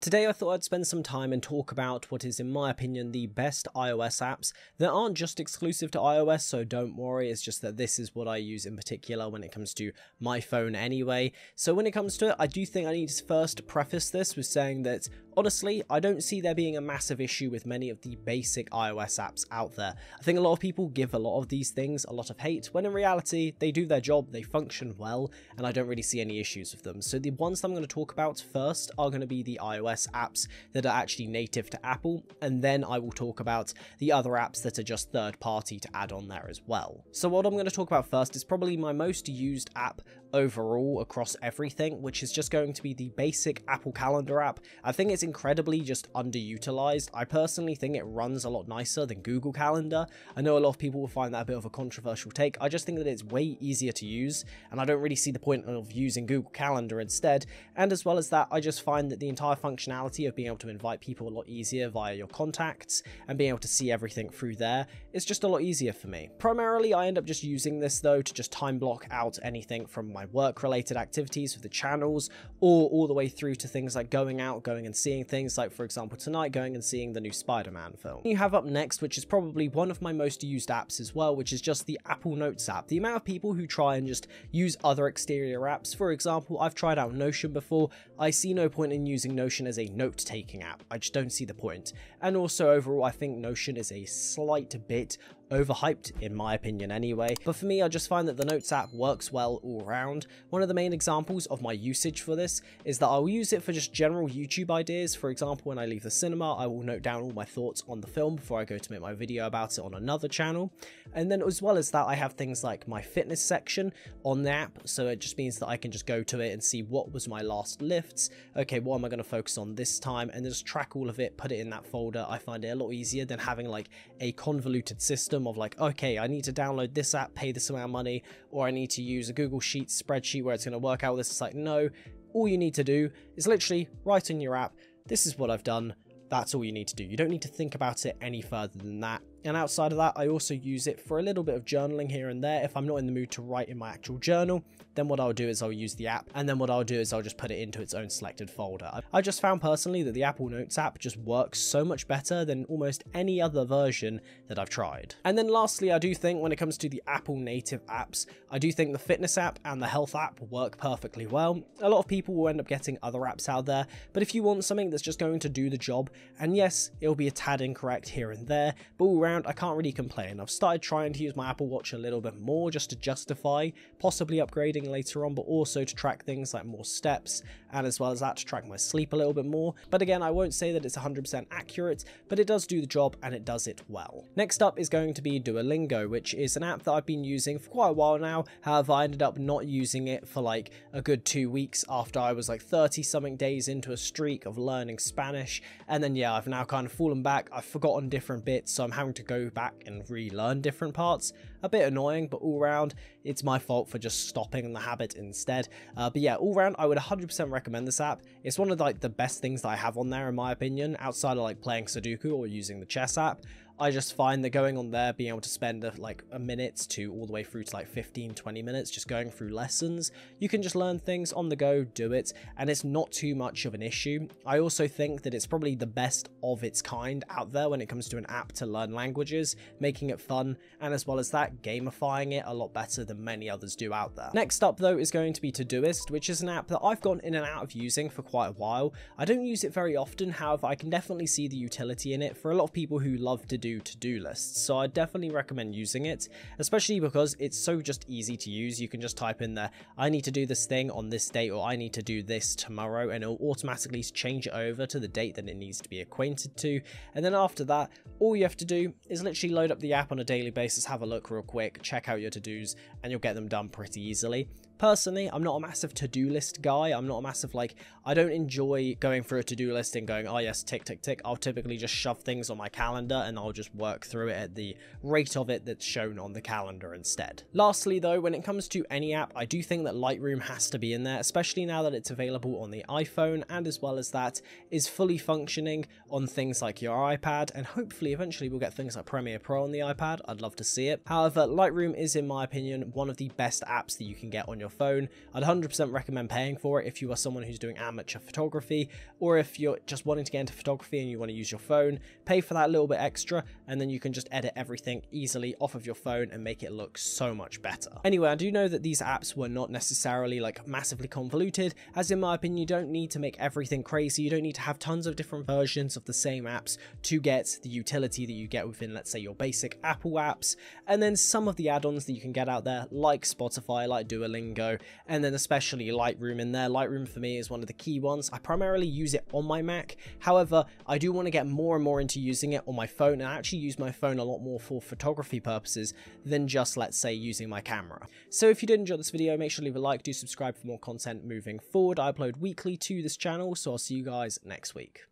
Today I thought I'd spend some time and talk about what is in my opinion the best iOS apps that aren't just exclusive to iOS, so don't worry, it's just that this is what I use in particular when it comes to my phone anyway. So when it comes to it, I do think I need to first preface this with saying that honestly, I don't see there being a massive issue with many of the basic iOS apps out there. I think a lot of people give a lot of these things a lot of hate, when in reality, they do their job, they function well, and I don't really see any issues with them. So the ones that I'm going to talk about first are going to be the iOS apps that are actually native to Apple, and then I will talk about the other apps that are just third party to add on there as well. So what I'm going to talk about first is probably my most used app overall across everything, which is just going to be the basic Apple Calendar app. I think it's incredibly just underutilized. I personally think it runs a lot nicer than Google Calendar. I know a lot of people will find that a bit of a controversial take. I just think that it's way easier to use, and I don't really see the point of using Google Calendar instead. And as well as that, I just find that the entire functionality of being able to invite people a lot easier via your contacts and being able to see everything through there is just a lot easier for me. Primarily, I end up just using this though to just time block out anything from my work related activities with the channels, or all the way through to things like going out, going and seeing things like, for example, tonight going and seeing the new Spider-Man film. You have up next, which is probably one of my most used apps as well, which is just the Apple Notes app. The amount of people who try and just use other exterior apps, for example, I've tried out Notion before. I see no point in using Notion as a note-taking app. I just don't see the point. And also overall, I think Notion is a slight bit overhyped in my opinion anyway, but for me I just find that the Notes app works well all around. One of the main examples of my usage for this is that I'll use it for just general YouTube ideas. For example, when I leave the cinema, I will note down all my thoughts on the film before I go to make my video about it on another channel. And then as well as that, I have things like my fitness section on the app, so it just means that I can just go to it and see what was my last lifts, okay, what am I going to focus on this time, and just track all of it, put it in that folder. I find it a lot easier than having like a convoluted system of like, okay, I need to download this app, pay this amount of money, or I need to use a Google Sheets spreadsheet where it's going to work out this. It's like, no, all you need to do is literally write in your app, this is what I've done. That's all you need to do. You don't need to think about it any further than that. And outside of that, I also use it for a little bit of journaling here and there. If I'm not in the mood to write in my actual journal, then what I'll do is I'll use the app, and then what I'll do is I'll just put it into its own selected folder. I just found personally that the Apple Notes app just works so much better than almost any other version that I've tried. And then lastly, I do think when it comes to the Apple native apps, I do think the fitness app and the health app work perfectly well. A lot of people will end up getting other apps out there, but if you want something that's just going to do the job, and yes, it'll be a tad incorrect here and there, but all around I can't really complain. I've started trying to use my Apple Watch a little bit more just to justify possibly upgrading later on, but also to track things like more steps, and as well as that to track my sleep a little bit more. But again, I won't say that it's 100% accurate, but it does do the job and it does it well. Next up is going to be Duolingo, which is an app that I've been using for quite a while now. However, I ended up not using it for like a good 2 weeks after I was like 30 something days into a streak of learning Spanish, and then yeah, I've now kind of fallen back. I've forgotten different bits, so I'm having to go back and relearn different parts. A bit annoying, but all round it's my fault for just stopping the habit instead. But yeah, all round I would 100% recommend this app. It's one of like the best things that I have on there in my opinion, outside of like playing Sudoku or using the chess app. I just find that going on there, being able to spend like a minute to all the way through to like 15-20 minutes just going through lessons, you can just learn things on the go, do it, and it's not too much of an issue. I also think that it's probably the best of its kind out there when it comes to an app to learn languages, making it fun, and as well as that, gamifying it a lot better than many others do out there. Next up though is going to be Todoist, which is an app that I've gone in and out of using for quite a while. I don't use it very often, however I can definitely see the utility in it for a lot of people who love to do to-do lists, so I definitely recommend using it, especially because it's so just easy to use. You can just type in there, I need to do this thing on this date, or I need to do this tomorrow, and it'll automatically change it over to the date that it needs to be acquainted to. And then after that, all you have to do is literally load up the app on a daily basis, have a look real quick, check out your to-dos, and you'll get them done pretty easily. Personally, I'm not a massive to-do list guy. I'm not a massive, like, I don't enjoy going through a to-do list and going, oh yes, tick, tick, tick. I'll typically just shove things on my calendar and I'll just work through it at the rate of it that's shown on the calendar instead. Lastly though, when it comes to any app, I do think that Lightroom has to be in there, especially now that it's available on the iPhone, and as well as that is fully functioning on things like your iPad, and hopefully eventually we'll get things like Premiere Pro on the iPad. I'd love to see it. However, Lightroom is, in my opinion, one of the best apps that you can get on your your phone. I'd 100% recommend paying for it if you are someone who's doing amateur photography, or if you're just wanting to get into photography and you want to use your phone, pay for that little bit extra, and then you can just edit everything easily off of your phone and make it look so much better. Anyway, I do know that these apps were not necessarily like massively convoluted, as in my opinion, you don't need to make everything crazy. You don't need to have tons of different versions of the same apps to get the utility that you get within, let's say, your basic Apple apps, and then some of the add-ons that you can get out there, like Spotify, like Duolingo, and then especially Lightroom in there. Lightroom for me is one of the key ones. I primarily use it on my Mac. However, I do want to get more and more into using it on my phone, and I actually use my phone a lot more for photography purposes than just, let's say, using my camera. So if you did enjoy this video, make sure to leave a like, do subscribe for more content moving forward. I upload weekly to this channel, so I'll see you guys next week.